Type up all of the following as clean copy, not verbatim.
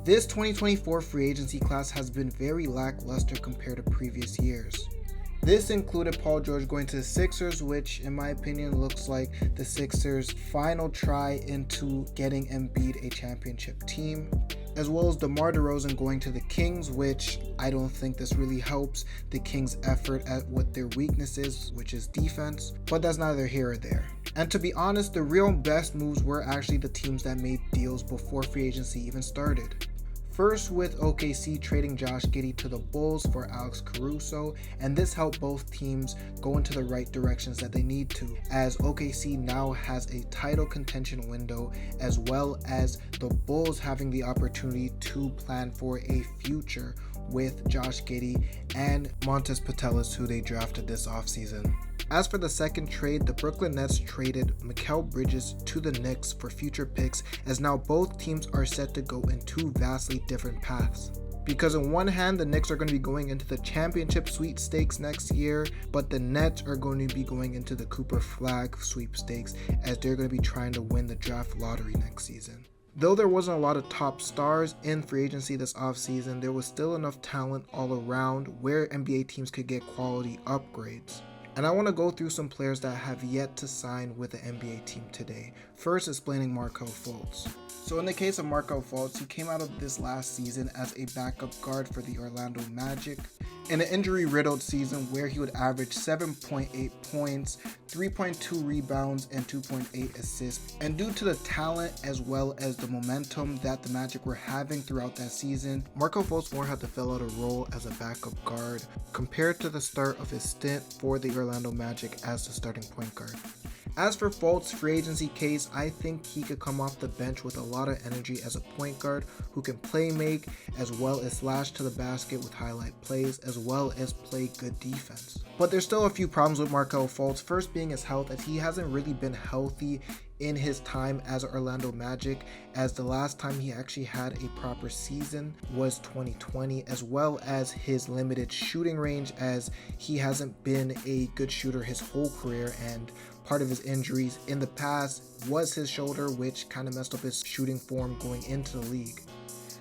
This 2024 free agency class has been very lackluster compared to previous years. This included Paul George going to the Sixers, which in my opinion looks like the Sixers' final try into getting Embiid a championship team, as well as DeMar DeRozan going to the Kings, which I don't think this really helps the Kings' effort at what their weakness is, which is defense, but that's neither here or there. And to be honest, the real best moves were actually the teams that made deals before free agency even started. First with OKC trading Josh Giddey to the Bulls for Alex Caruso, and this helped both teams go into the right directions that they need to, as OKC now has a title contention window, as well as the Bulls having the opportunity to plan for a future with Josh Giddey and Montes Patelis, who they drafted this offseason. As for the second trade, the Brooklyn Nets traded Mikal Bridges to the Knicks for future picks, as now both teams are set to go in two vastly different paths. Because on one hand, the Knicks are going to be going into the championship sweepstakes next year, but the Nets are going to be going into the Cooper Flag sweepstakes, as they're going to be trying to win the draft lottery next season. Though there wasn't a lot of top stars in free agency this offseason, there was still enough talent all around where NBA teams could get quality upgrades. And I want to go through some players that have yet to sign with the NBA team today. First, explaining Markelle Fultz. So in the case of Markelle Fultz, he came out of this last season as a backup guard for the Orlando Magic in an injury-riddled season where he would average 7.8 points, 3.2 rebounds, and 2.8 assists. And due to the talent as well as the momentum that the Magic were having throughout that season, Markelle Fultz more had to fill out a role as a backup guard compared to the start of his stint for the Orlando Magic as the starting point guard. As for Fultz' free agency case, I think he could come off the bench with a lot of energy as a point guard who can play make, as well as slash to the basket with highlight plays, as well as play good defense. But there's still a few problems with Markelle Fultz, first being his health, as he hasn't really been healthy in his time as Orlando Magic, as the last time he actually had a proper season was 2020, as well as his limited shooting range, as he hasn't been a good shooter his whole career, and part of his injuries in the past was his shoulder, which kind of messed up his shooting form going into the league.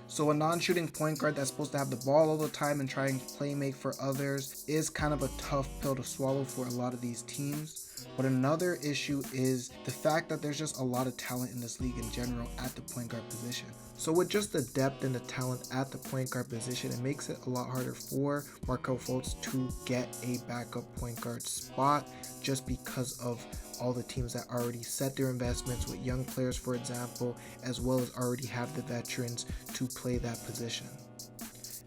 So a non-shooting point guard that's supposed to have the ball all the time and try and play make for others is kind of a tough pill to swallow for a lot of these teams. But another issue is the fact that there's just a lot of talent in this league in general at the point guard position. So with just the depth and the talent at the point guard position, it makes it a lot harder for Markelle Fultz to get a backup point guard spot, just because of all the teams that already set their investments with young players, for example, as well as already have the veterans to play that position.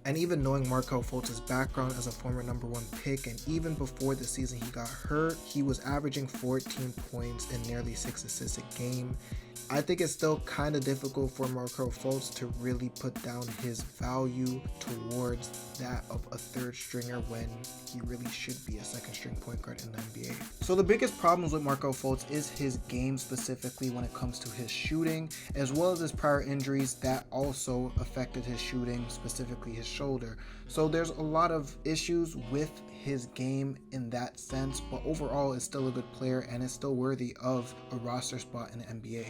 And even knowing Markelle Fultz's background as a former number one pick, and even before the season he got hurt, he was averaging 14 points and nearly 6 assists a game. I think it's still kind of difficult for Markelle Fultz to really put down his value towards that of a third stringer when he really should be a second string point guard in the NBA. So the biggest problems with Markelle Fultz is his game, specifically when it comes to his shooting, as well as his prior injuries that also affected his shooting, specifically his shoulder. So there's a lot of issues with his game in that sense, but overall is still a good player and is still worthy of a roster spot in the NBA.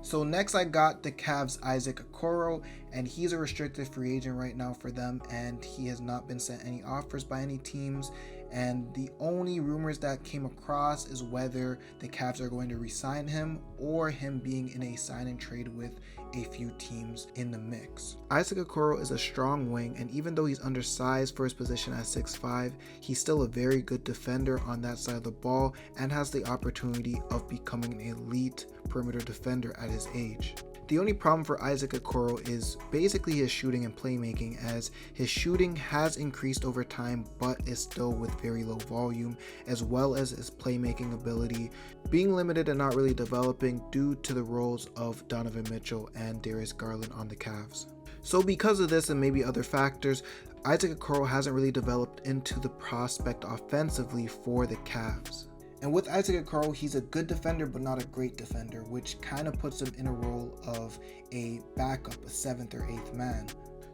So next I got the Cavs' Isaac Okoro, and he's a restricted free agent right now for them, and he has not been sent any offers by any teams. And the only rumors that came across is whether the Cavs are going to re-sign him or him being in a sign and trade with a few teams in the mix. Isaac Okoro is a strong wing, and even though he's undersized for his position at 6'5", he's still a very good defender on that side of the ball and has the opportunity of becoming an elite perimeter defender at his age. The only problem for Isaac Okoro is basically his shooting and playmaking, as his shooting has increased over time but is still with very low volume, as well as his playmaking ability being limited and not really developing due to the roles of Donovan Mitchell and Darius Garland on the Cavs. So because of this and maybe other factors, Isaac Okoro hasn't really developed into the prospect offensively for the Cavs. And with Isaac Okoro, he's a good defender but not a great defender, which kind of puts him in a role of a backup, a 7th or 8th man.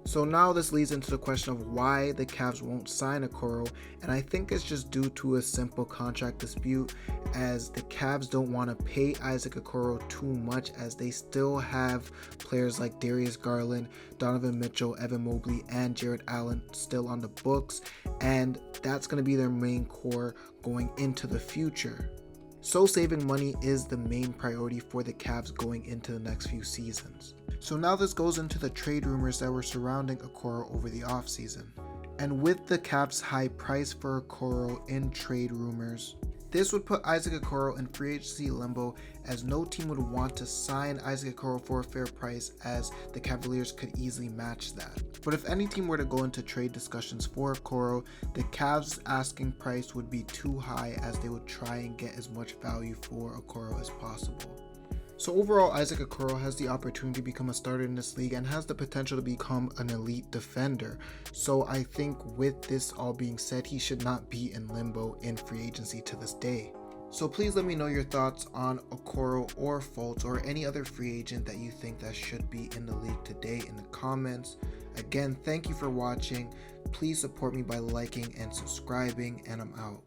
So now this leads into the question of why the Cavs won't sign Okoro, and I think it's just due to a simple contract dispute, as the Cavs don't want to pay Isaac Okoro too much, as they still have players like Darius Garland, Donovan Mitchell, Evan Mobley, and Jarrett Allen still on the books, and that's going to be their main core going into the future. So saving money is the main priority for the Cavs going into the next few seasons. So now this goes into the trade rumors that were surrounding Okoro over the offseason. And with the Cavs' high price for Okoro in trade rumors, this would put Isaac Okoro in free agency limbo, as no team would want to sign Isaac Okoro for a fair price, as the Cavaliers could easily match that. But if any team were to go into trade discussions for Okoro, the Cavs' asking price would be too high, as they would try and get as much value for Okoro as possible. So overall, Isaac Okoro has the opportunity to become a starter in this league and has the potential to become an elite defender. So I think with this all being said, he should not be in limbo in free agency to this day. So please let me know your thoughts on Okoro or Fultz or any other free agent that you think that should be in the league today in the comments. Again, thank you for watching. Please support me by liking and subscribing, and I'm out.